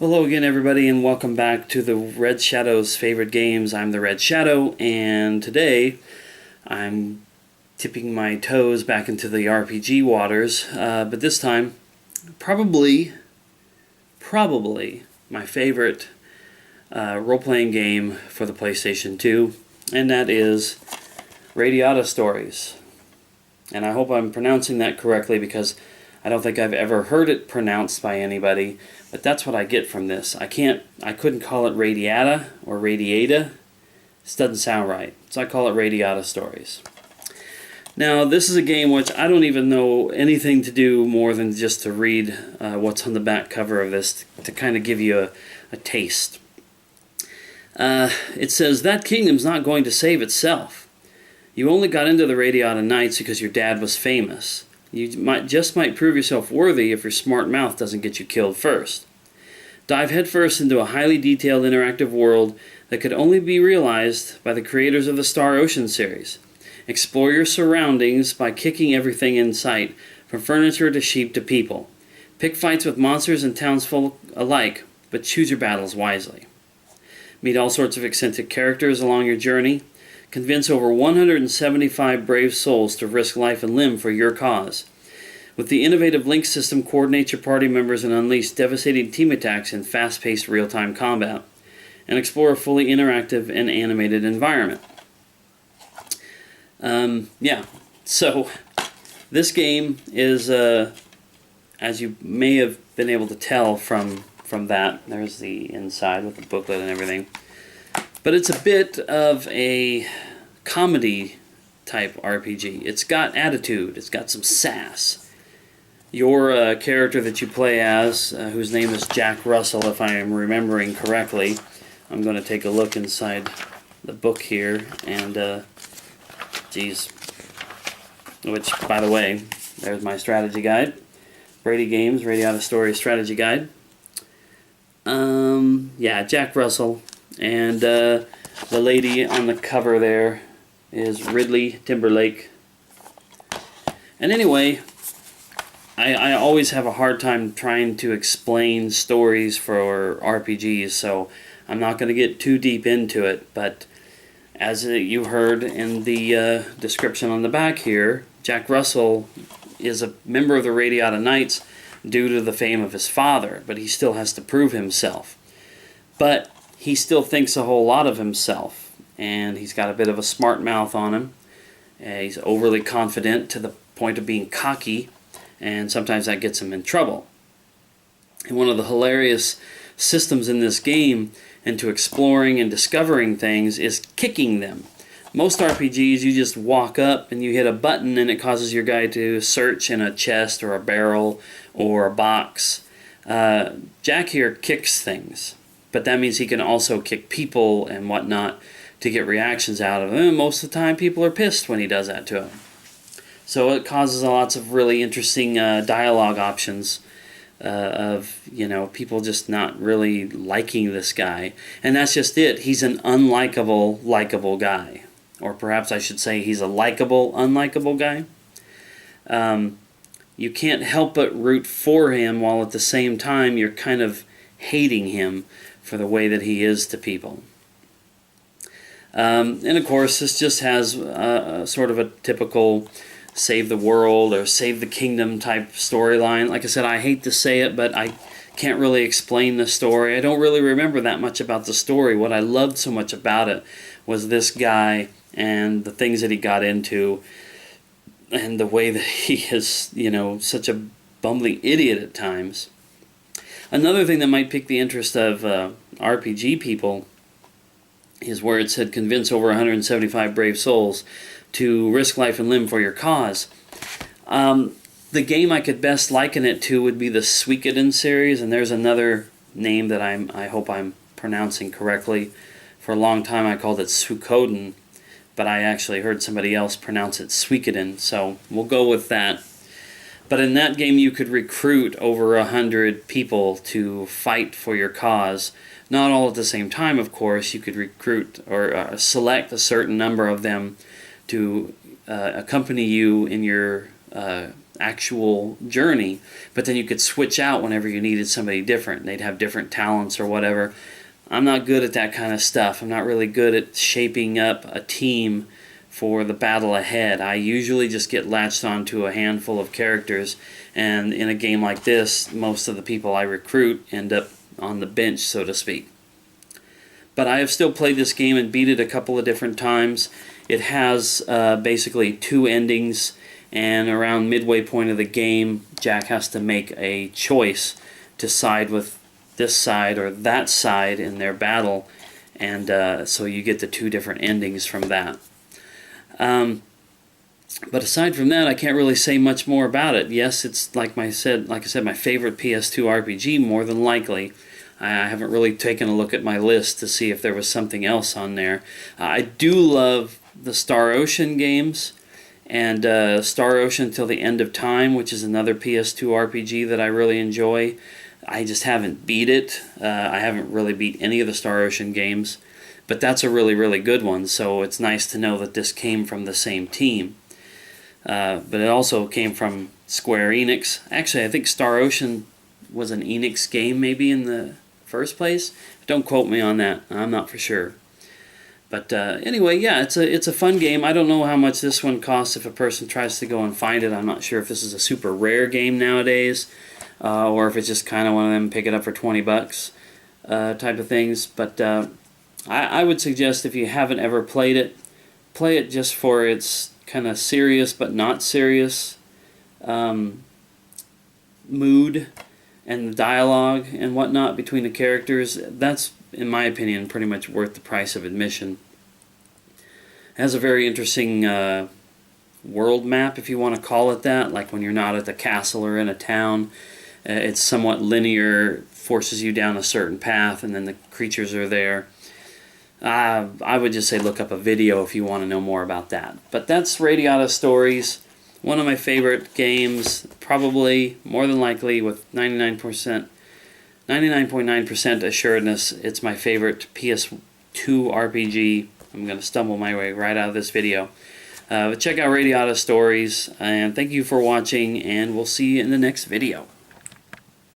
Hello again, everybody, and welcome back to the Red Shadow's favorite games. I'm the Red Shadow, and today I'm tipping my toes back into the RPG waters, but this time, probably my favorite role-playing game for the PlayStation 2, and that is Radiata Stories. And I hope I'm pronouncing that correctly because I don't think I've ever heard it pronounced by anybody, but that's what I get from this. I couldn't call it Radiata or Radiata. This doesn't sound right, so I call it Radiata Stories. Now, this is a game which I don't even know anything to do more than just to read what's on the back cover of this to kind of give you a taste. It says, "That kingdom's not going to save itself. You only got into the Radiata Knights because your dad was famous. You might prove yourself worthy if your smart mouth doesn't get you killed first. Dive headfirst into a highly detailed interactive world that could only be realized by the creators of the Star Ocean series. Explore your surroundings by kicking everything in sight, from furniture to sheep to people. Pick fights with monsters and townsfolk alike, but choose your battles wisely. Meet all sorts of eccentric characters along your journey. Convince over 175 brave souls to risk life and limb for your cause. With the innovative link system, coordinate your party members and unleash devastating team attacks in fast-paced real-time combat. And explore a fully interactive and animated environment." So this game is, as you may have been able to tell from that, there's the inside with the booklet and everything. But it's a bit of a comedy type RPG. It's got attitude, it's got some sass. Your character that you play as, whose name is Jack Russell, if I am remembering correctly. I'm going to take a look inside the book here, and which, by the way, there's my strategy guide. Brady Games, Radiata Stories strategy guide. Jack Russell. And the lady on the cover there is Ridley Timberlake. And anyway, I always have a hard time trying to explain stories for RPGs, so I'm not going to get too deep into it. But as you heard in the description on the back here, Jack Russell is a member of the Radiata Knights due to the fame of his father, but he still has to prove himself. But he still thinks a whole lot of himself, and he's got a bit of a smart mouth on him. He's overly confident to the point of being cocky, and sometimes that gets him in trouble. And one of the hilarious systems in this game into exploring and discovering things is kicking them. Most RPGs, you just walk up and you hit a button and it causes your guy to search in a chest or a barrel or a box. Jack here kicks things. But that means he can also kick people and whatnot to get reactions out of them. And most of the time, people are pissed when he does that to them. So it causes lots of really interesting dialogue options of, people just not really liking this guy. And that's just it. He's an unlikable, likable guy. Or perhaps I should say he's a likable, unlikable guy. You can't help but root for him while at the same time you're kind of hating him for the way that he is to people. And of course, this just has sort of a typical save the world or save the kingdom type storyline. Like I said, I hate to say it, but I can't really explain the story. I don't really remember that much about the story. What I loved so much about it was this guy and the things that he got into and the way that he is, such a bumbling idiot at times. Another thing that might pique the interest of RPG people is where it said convince over 175 brave souls to risk life and limb for your cause. The game I could best liken it to would be the Suikoden series, and there's another name that I hope I'm pronouncing correctly. For a long time I called it Suikoden, but I actually heard somebody else pronounce it Suikoden, so we'll go with that. But in that game, you could recruit over 100 people to fight for your cause. Not all at the same time, of course. You could recruit or select a certain number of them to accompany you in your actual journey, but then you could switch out whenever you needed somebody different. They'd have different talents or whatever. I'm not good at that kind of stuff. I'm not really good at shaping up a team for the battle ahead. I usually just get latched onto a handful of characters, and in a game like this, most of the people I recruit end up on the bench, so to speak. But I have still played this game and beat it a couple of different times. It has basically 2 endings, and around midway point of the game, Jack has to make a choice to side with this side or that side in their battle, and so you get the 2 different endings from that. But aside from that, I can't really say much more about it. Yes, it's like I said, my favorite PS2 RPG, more than likely. I haven't really taken a look at my list to see if there was something else on there. I do love the Star Ocean games, and Star Ocean Till the End of Time, which is another PS2 RPG that I really enjoy. I just haven't beat it. I haven't really beat any of the Star Ocean games, but that's a really, really good one, so it's nice to know that this came from the same team. But it also came from Square Enix. Actually, I think Star Ocean was an Enix game maybe in the first place. Don't quote me on that. I'm not for sure. But anyway, yeah, it's a fun game. I don't know how much this one costs if a person tries to go and find it. I'm not sure if this is a super rare game nowadays, or if it's just kind of one of them pick it up for 20 bucks type of things. But I would suggest, if you haven't ever played it, play it just for its kind of serious but not serious mood and the dialogue and whatnot between the characters. That's, in my opinion, pretty much worth the price of admission. It has a very interesting world map, if you want to call it that, like when you're not at the castle or in a town. It's somewhat linear, forces you down a certain path, and then the creatures are there. I would just say look up a video if you want to know more about that. But that's Radiata Stories, one of my favorite games, probably, more than likely, with 99.9% assuredness, it's my favorite PS2 RPG. I'm going to stumble my way right out of this video. But check out Radiata Stories, and thank you for watching, and we'll see you in the next video.